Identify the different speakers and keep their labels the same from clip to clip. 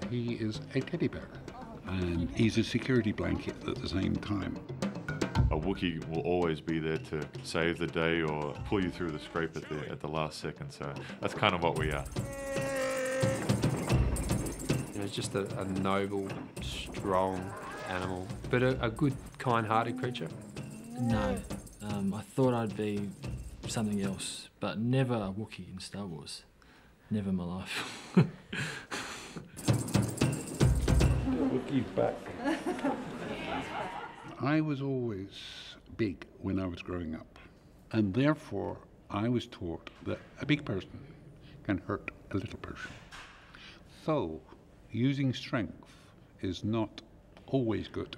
Speaker 1: he is a teddy bear, and he's a security blanket at the same time.
Speaker 2: A Wookiee will always be there to save the day or pull you through the scrape at the last second, so that's kind of what we are.
Speaker 3: It's just a noble, strong animal, but a good, kind-hearted creature.
Speaker 4: No, I thought I'd be something else, but never a Wookiee in Star Wars. Never in my life.
Speaker 1: Wookiee's back. I was always big when I was growing up, and therefore I was taught that a big person can hurt a little person. So, using strength is not always good,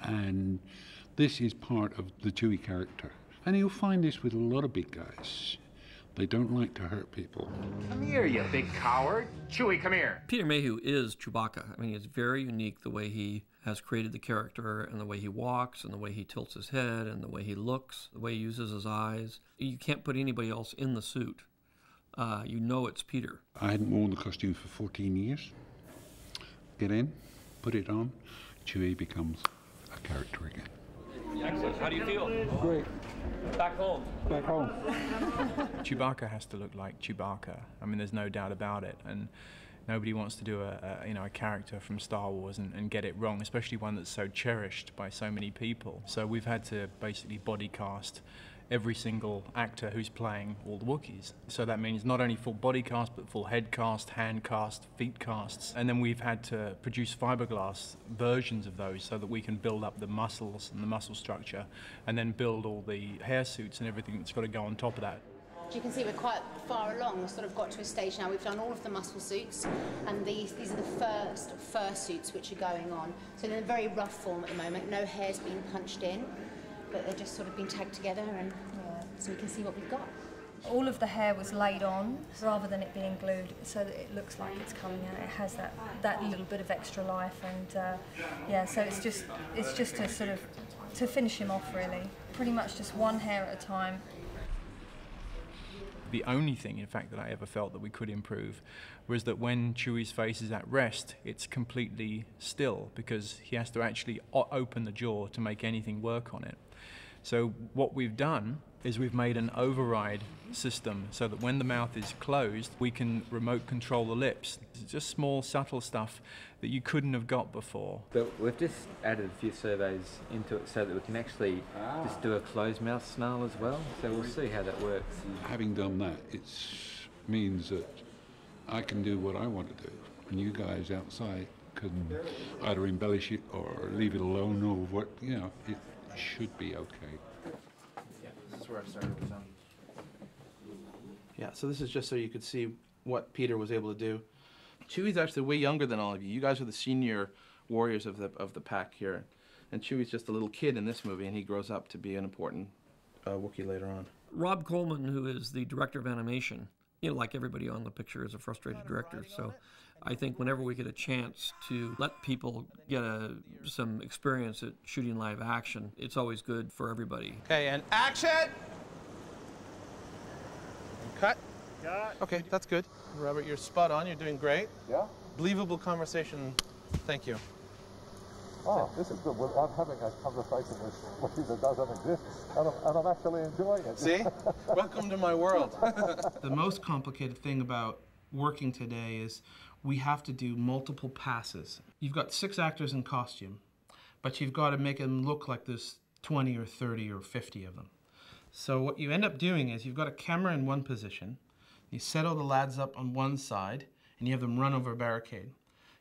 Speaker 1: and this is part of the Chewie character. And you'll find this with a lot of big guys. They don't like to hurt people.
Speaker 5: Come here, you big coward. Chewie, come here.
Speaker 6: Peter Mayhew is Chewbacca. I mean, it's very unique the way he has created the character and the way he walks and the way he tilts his head and the way he looks, the way he uses his eyes. You can't put anybody else in the suit. You know it's Peter.
Speaker 1: I hadn't worn the costume for 14 years. Get in, put it on, Chewie becomes a character again.
Speaker 7: Excellent. How do you feel?
Speaker 1: Great.
Speaker 7: Back home.
Speaker 1: Back home.
Speaker 8: Chewbacca has to look like Chewbacca. I mean, there's no doubt about it. And nobody wants to do a character from Star Wars and get it wrong, especially one that's so cherished by so many people. So we've had to basically body cast every single actor who's playing all the Wookiees. So that means not only full body cast, but full head cast, hand cast, feet casts. And then we've had to produce fiberglass versions of those so that we can build up the muscles and the muscle structure, and then build all the hair suits and everything that's got to go on top of that.
Speaker 9: You can see we're quite far along. We've sort of got to a stage now. We've done all of the muscle suits, and these are the first fur suits which are going on. So they're in a very rough form at the moment. No hair's been punched in, but they're just sort of been tagged together, and so we can see what we've got.
Speaker 10: All of the hair was laid on rather than it being glued, so that it looks like it's coming out. It has that little bit of extra life, and yeah, so it's just to sort of to finish him off, really. Pretty much just one hair at a time.
Speaker 8: The only thing, in fact, that I ever felt that we could improve was that when Chewie's face is at rest, it's completely still, because he has to actually open the jaw to make anything work on it. So what we've done is we've made an override system so that when the mouth is closed, we can remote control the lips. It's just small, subtle stuff that you couldn't have got before.
Speaker 11: But we've just added a few surveys into it so that we can actually just do a closed mouth snarl as well. So we'll see how that works.
Speaker 1: Having done that, it means that I can do what I want to do, and you guys outside can either embellish it or leave it alone, or what, you know, it should be okay.
Speaker 12: Yeah, this is where I started with them. Yeah, so this is just so you could see what Peter was able to do. Chewie's actually way younger than all of you. You guys are the senior warriors of the pack here. And Chewie's just a little kid in this movie, and he grows up to be an important Wookiee later on.
Speaker 6: Rob Coleman, who is the director of animation, you know, like everybody on the picture, is a frustrated director. So I think whenever we get a chance to let people get some experience at shooting live action, it's always good for everybody.
Speaker 12: Okay, and action! Cut.
Speaker 7: Got.
Speaker 12: Okay, that's good. Robert, you're spot on. You're doing great.
Speaker 13: Yeah?
Speaker 12: Believable conversation. Thank you.
Speaker 13: Oh, this is good. Well, I'm having a conversation with somebody that doesn't exist, and I'm actually enjoying it.
Speaker 12: See? Welcome to my world. The most complicated thing about working today is we have to do multiple passes. You've got 6 actors in costume, but you've got to make them look like there's 20 or 30 or 50 of them. So what you end up doing is you've got a camera in one position, you set all the lads up on one side, and you have them run over a barricade.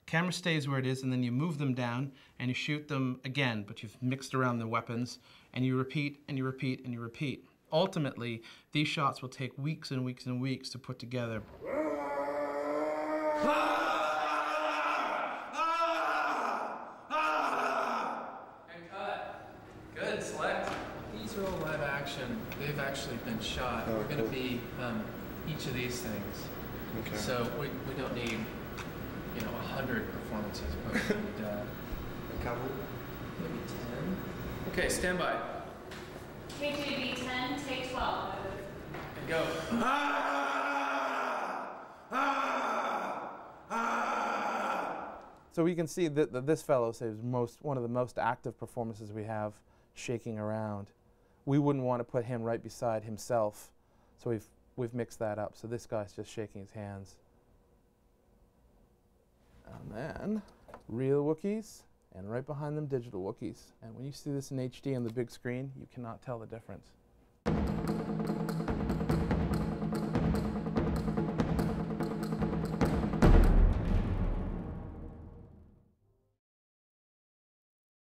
Speaker 12: Camera stays where it is, and then you move them down, and you shoot them again, but you've mixed around the weapons, and you repeat, and you repeat, and you repeat. Ultimately, these shots will take weeks and weeks and weeks to put together.
Speaker 14: And cut. Good, select. These are all live action. They've actually been shot.
Speaker 12: Oh,
Speaker 14: We're going to be each of these things.
Speaker 12: Okay.
Speaker 14: So we don't need, 100 performances, but we need a couple, maybe 10. Okay, stand by.
Speaker 15: K2 B10, take 12.
Speaker 14: And go.
Speaker 12: So we can see that this fellow is one of the most active performances we have, shaking around. We wouldn't want to put him right beside himself, so we've mixed that up. So this guy's just shaking his hands. And then real Wookiees, and right behind them digital Wookiees. And when you see this in HD on the big screen, you cannot tell the difference.